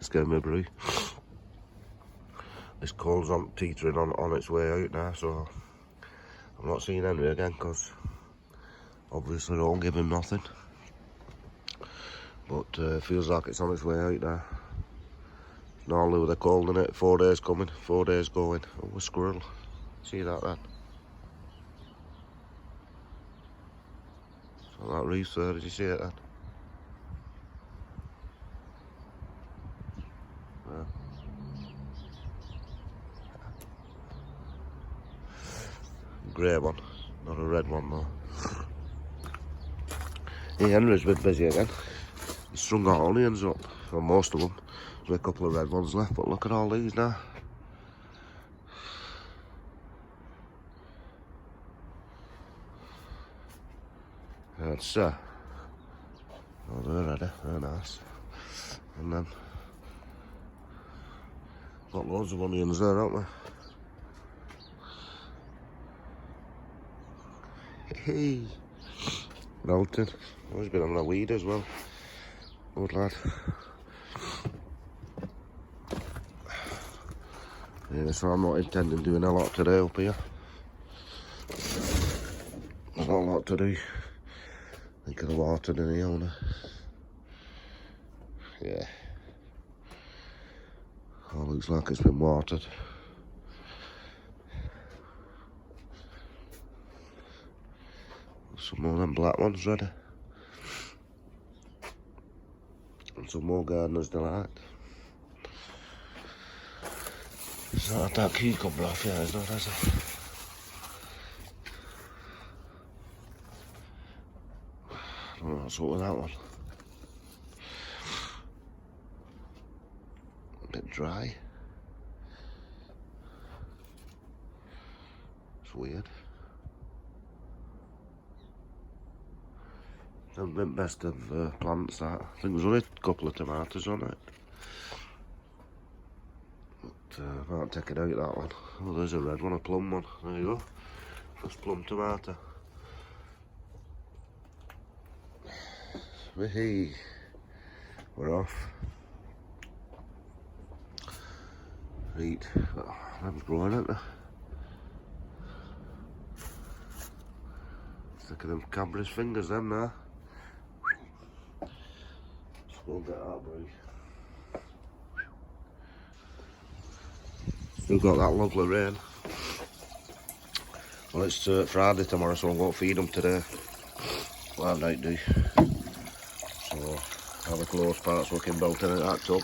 Let's get me a brew. This coal's on teetering on its way out now, so I'm not seeing Henry again because obviously I don't give him nothing. But feels like it's on its way out now. Normally with a cold in it, 4 days coming, 4 days going. Oh, a squirrel. See that then? So that reef there, did you see it then? Yeah. Grey one, not a red one though. Hey, Henry's been busy again. He's strung our onions up, well, most of them. There's a couple of red ones left, but look at all these now. That's oh, they're ready, they're nice. And then got loads of onions there, haven't we? Hey, melted. Oh, he's been having a weed as well. Good lad. Yeah, so I'm not intending doing a lot today up here. There's not a lot to do. I think of the water in the owner. Yeah. Oh, looks like it's been watered. Some more of them black ones ready. And some more Gardener's Delight. It's not had that cucumber off yet, it's not, has it? I don't know what's up with that one. A bit dry. It's weird. Hasn't been best of plants that. I think there's only a couple of tomatoes on it. But I might take it out that one. Oh, there's a red one, a plum one. There you go. First plum tomato. Hey, we're off. Right, oh, them's growing, aren't they? Look at them Cadbury's fingers, them now. Just go and get that brew. Still got that lovely rain. Well, it's Friday tomorrow, so I won't feed them today. Well, I might do. So, how the close parts looking built in at that tub.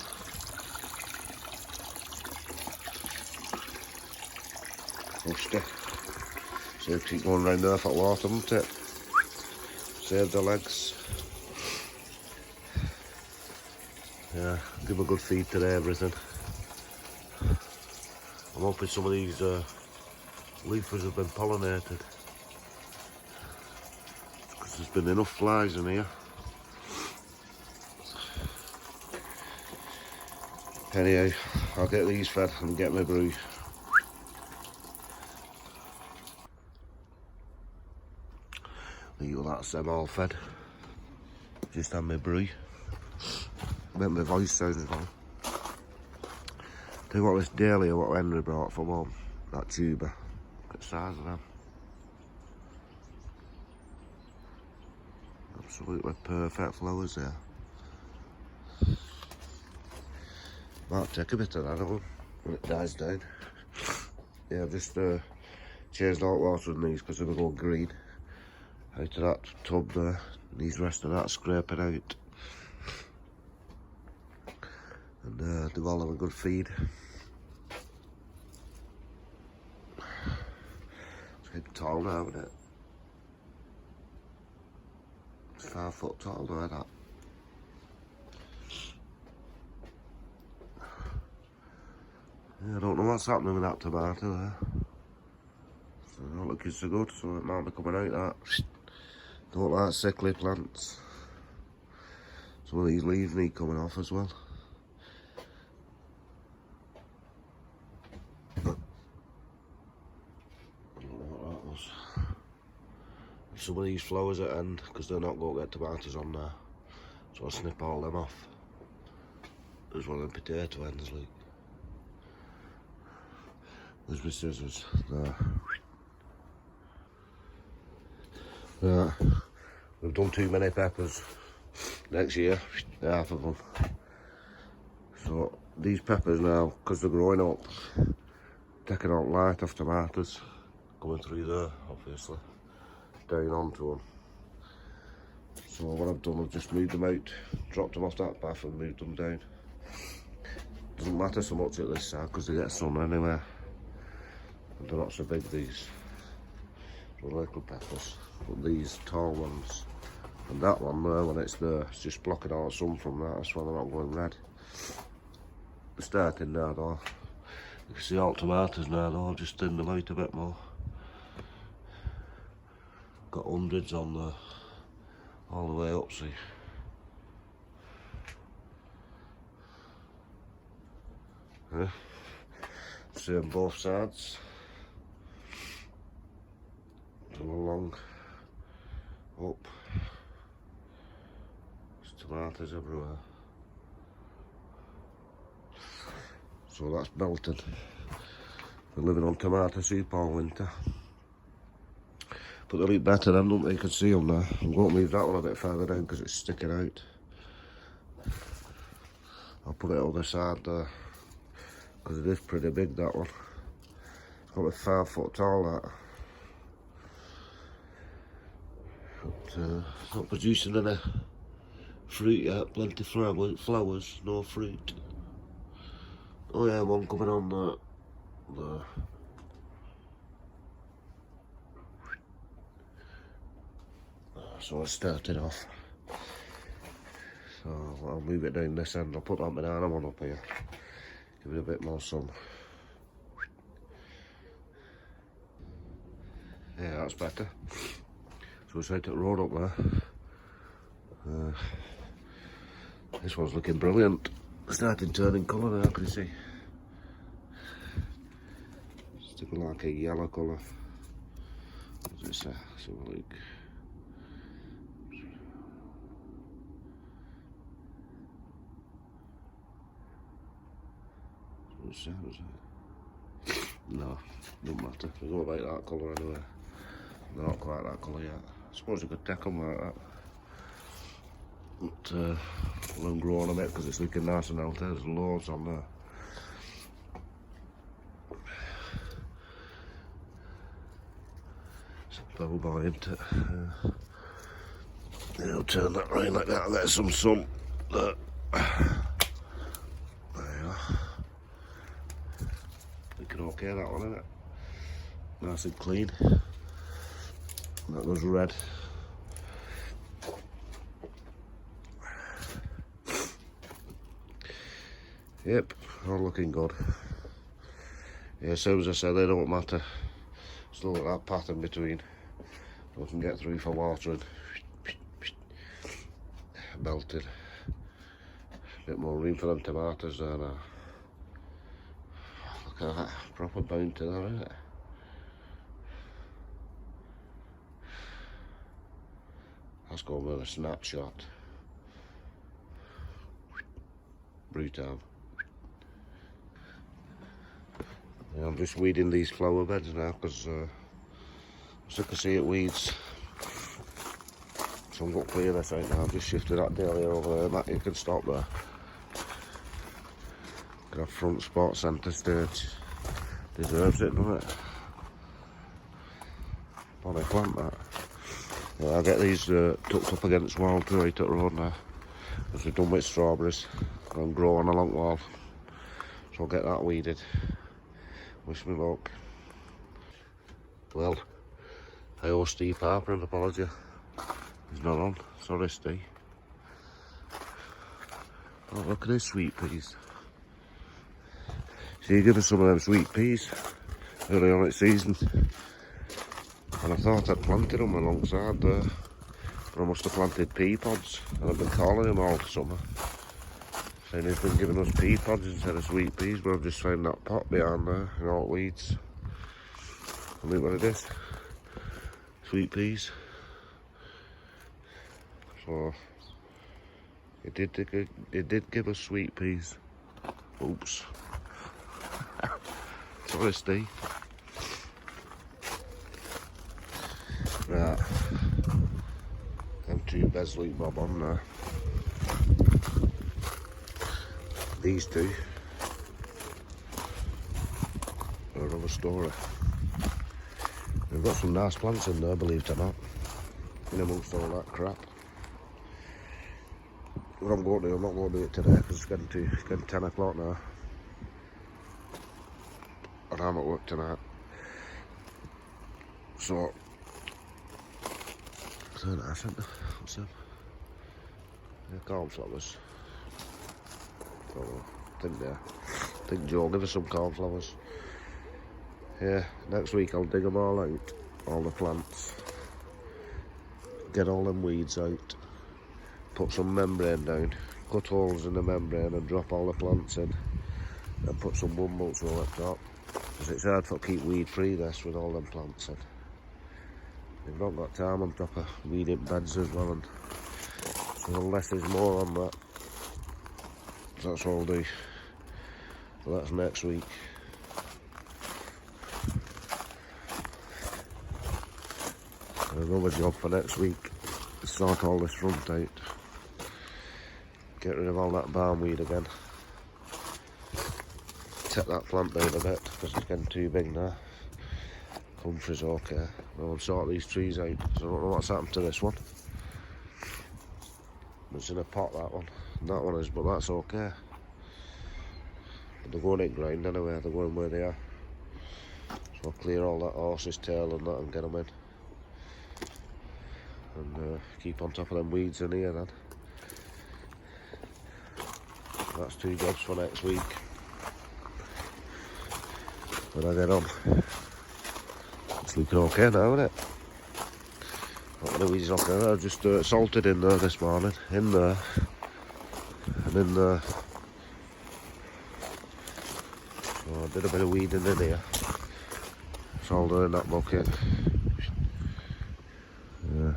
Rusty. So keep going round there for water, won't it? Save the legs. Yeah, give a good feed to everything. I'm hoping some of these leafers have been pollinated. Because there's been enough flies in here. Anyhow, I'll get these fed and get my brew. Well, that's them all fed. Just had my brew. Make my voice sounds wrong. Tell you what, this dahlia what Henry brought from home, that tuber. Look at the size of them. Absolutely perfect flowers there. Might take a bit of that on when it dies down. Yeah, I've just changed hot water in these because they were going green. Out of that tub there, needs the rest of that scraping out. And they've all had a good feed. It's getting tall now, isn't it? It's 5 foot tall now, that. Yeah, I don't know what's happening with that tomato there. So it's not looking so good, so it might be coming out that. Don't like sickly plants. Some of these leaves need coming off as well. I don't know what that was. Some of these flowers at end, because they're not going to get tomatoes on there. So I'll snip all them off. There's one of the potato ends, like. There's my scissors. There. Yeah. We've done too many peppers. Next year, half of them. So these peppers now, because they're growing up, taking out light off tomatoes, coming through there, obviously, down onto them. So what I've done, I've just moved them out, dropped them off that path and moved them down. Doesn't matter so much at this side because they get sun anyway. And they're not so big, these. They're little peppers. But these tall ones, and that one there, when it's there, it's just blocking out sun from that, that's why they're not going red. They're starting now though. You can see all tomatoes now though, I've just thinned them out a bit more. Got hundreds on there, all the way up, see. Yeah. Same both sides. Come along, up. There's tomatoes everywhere. So that's melted. We're living on tomato soup all winter. But they look better then, don't they? You can see them there. I'm going to move that one a bit further down because it's sticking out. I'll put it on the side there. Because it is pretty big, that one. It's got to be 5 foot tall, that. But, it's not producing any fruit yet. Plenty flowers, no fruit. Oh yeah, one coming on there. So I started off. So I'll move it down this end. I'll put that banana one up here. Give it a bit more sun. Yeah, that's better. So it's out at the road up there. This one's looking brilliant. Starting turning colour now, can you see? It's looking like a yellow colour. What's it say? Let's have a look. What's that? Is it? No, don't matter. They don't like that colour anyway. They're not quite that colour yet. I suppose you could take them like that. But let them grow on a bit because it's looking nice and healthy. There's loads on there. It's a bell boy, isn't it? Yeah, I'll turn that round like that. I'll get some sun. There you are. Looking okay, that one, isn't it? Nice and clean. That was red. Yep, all looking good. Yeah, as soon as I said, they don't matter. Still got that path in between. So I can get through for watering. Melted. Bit more room for them tomatoes there now. Look at that, proper bounty there, isn't it? That's going with a snapshot. Brutal. Yeah, I'm just weeding these flower beds now because as you can see it weeds. So I'm going to clear this out now. I've just shifted that dahlia over there. Matt, you can stop there. Can have front spot, centre stage. Deserves it, doesn't it? Funny plant that. Yeah, I'll get these tucked up against wall too right at the road now. As we've done with strawberries. I'm growing along the wall. So I'll get that weeded. Wish me luck. Well, I owe Steve Harper an apology. He's not on. Sorry, Steve. Oh, look at his sweet peas. See, he gave us some of them sweet peas early on in season. And I thought I'd planted them alongside there. But I must have planted pea pods. And I've been calling him all summer. Saying he's been giving us pea pods instead of sweet peas. But I've just found that pot behind there and all weeds. And look what it is. Sweet peas. So, it did give us sweet peas. Oops. Sorry, Steve. Right. Them two Besley Bob on there. These two are another story. They've got some nice plants in there, believe it or not, in amongst all that crap. What I'm going to do, I'm not going to do it today because it's getting 10 o'clock now. And I'm at work tonight. So, I think, what's them? They're cornflowers. Oh, I think Joe will give us some cornflowers. Yeah, next week I'll dig them all out, all the plants. Get all them weeds out. Put some membrane down. Cut holes in the membrane and drop all the plants in. And put some wood mulch over the top. Because it's hard to keep weed free this with all them plants in. You've not got time on top of weeding beds as well, and so unless there's more on that, that's all I'll do. So that's next week. And another job for next week is sort all this front out. Get rid of all that barnweed again. Take that plant down a bit because it's getting too big now. Comfrey's okay. I'll sort these trees out because I don't know what's happened to this one. It's in a pot, that one. And that one is, but that's okay. But they're going in ground anyway, they're going where they are. So I'll clear all that horse's tail and that and get them in. And keep on top of them weeds in here then. That's 2 jobs for next week. When I get on. It's looking okay now, isn't it? Not the weeds off there. I just salted in there this morning. In there. And in there. So I did a bit of weeding in here. Solder in that bucket. Yeah.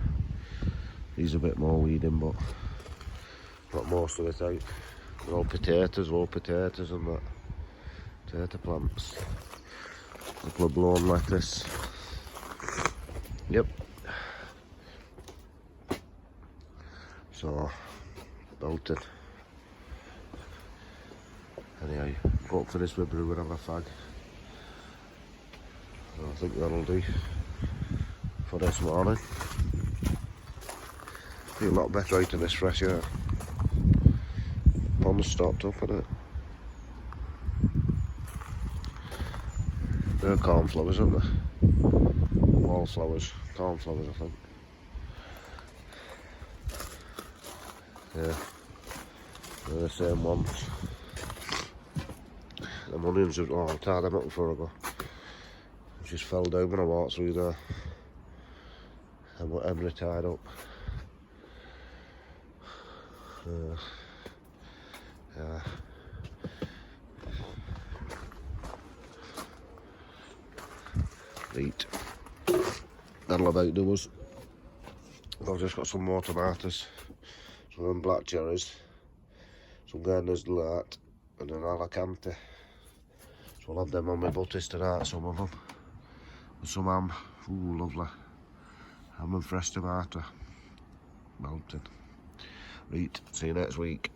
Needs a bit more weeding, but got most of it out. They're all potatoes and that. Potato plants. A couple of blown lettuce. Yep. So, belted. Anyhow, go up for this with brew and have a fag. I think that'll do for this morning. Feel a lot better out in this fresh air. Pond's stopped up, isn't it? They're cornflowers, aren't they? Wallflowers, cornflowers, I think. Yeah, they're the same ones. The onions, oh, I tied them up before I go. Just fell down when I walked through there. And what Henry tied up. Yeah. Right. That'll about do us. I've just got some more tomatoes, some black cherries, some Gardner's Delight, and an Alicante. So I'll have them on my butties tonight, some of them. And some ham. Ooh, lovely. Ham and fresh tomato. Melted. Right, see you next week.